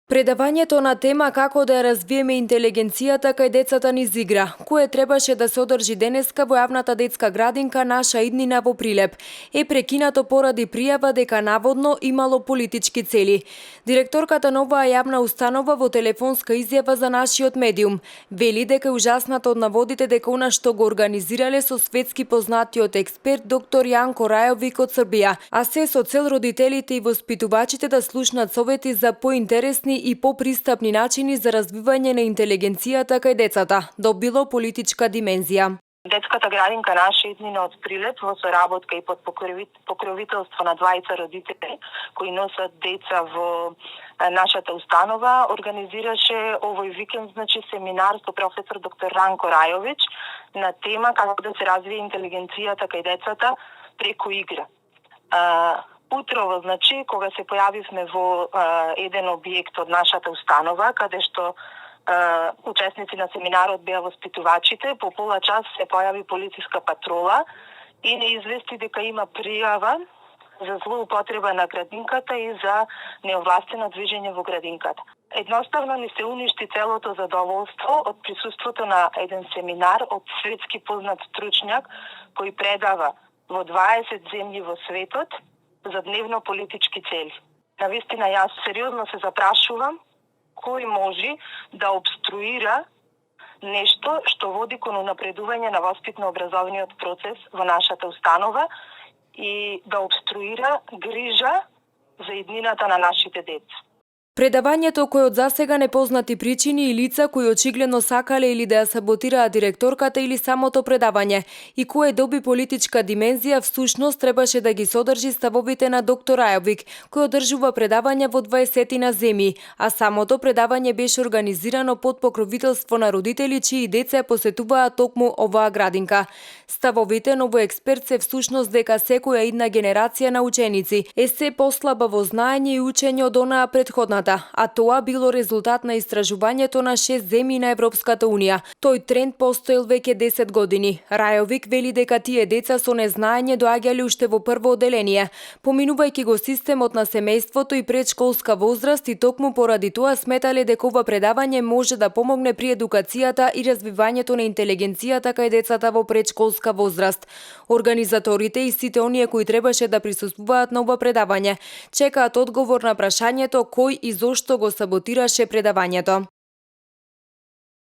Предавањето на тема како да ја развиеме интелигенцијата кај децата низ игра, кое требаше да се одржи денеска во јавната детска градинка Наша иднина во Прилеп, е прекинато поради пријава дека наводно имало политички цели. Директорката на оваа јавна установа во телефонска изјава за нашиот медиум вели дека е ужасната од наводите дека она што го организирале со светски познатиот експерт доктор Јанко Рајовик од Србија, а се со цел родителите и воспитувачите да слушнат совети за поинтересни и попристапни начини за развивање на интелигенцијата кај децата, добило политичка димензија. Детската градинка Наша иднина од Прилеп во соработка и под покровителство на двајца родители кои носат деца во нашата установа организираше овој викенд семинар со професор доктор Ранко Рајович на тема како да се развие интелигенцијата кај децата преку игра. Утрово, кога се појавивме во еден објект од нашата установа, каде што учесници на семинарот беа воспитувачите, по пола час се појави полициска патрола и не извести дека има пријава за злоупотреба на градинката и за неовластено движење во градинката. Едноставно ни се уништи целото задоволство од присуството на еден семинар од светски познат стручњак кој предава во 20 земји во светот за дневно политички цели. Навистина, јас сериозно се запрашувам кој може да обструира нешто што води кон унапредување на воспитно-образовниот процес во нашата установа и да обструира грижа за иднината на нашите деца. Предавањето кој од засега непознати причини и лица кои очигледно сакале или да ја саботираат директорката или самото предавање и кое доби политичка димензија, всушност требаше да ги содржи ставовите на доктор Рајовик, кој одржува предавања во 20 земји, а самото предавање беше организирано под покровителство на родители чии деца посетуваат токму оваа градинка. Ставовите на овој експерт се всушност дека секоја идна генерација на ученици е се послаба во знаење и учење од онаа претходната, а тоа било резултат на истражувањето на 6 земји на Европската Унија. Тој тренд постоел веќе 10 години. Рајовик вели дека тие деца со незнаење доаѓале уште во прво оделение, поминувајќи го системот на семејството и предшколска возраст и токму поради тоа сметале дека ова предавање може да помогне при едукацијата и развивањето на интелигенцијата кај децата во предшколска возраст. Организаторите и сите оние кои требаше да присуствуваат на ова предавање чекаат одговор на прашањето кој и зошто го саботираше предавањето.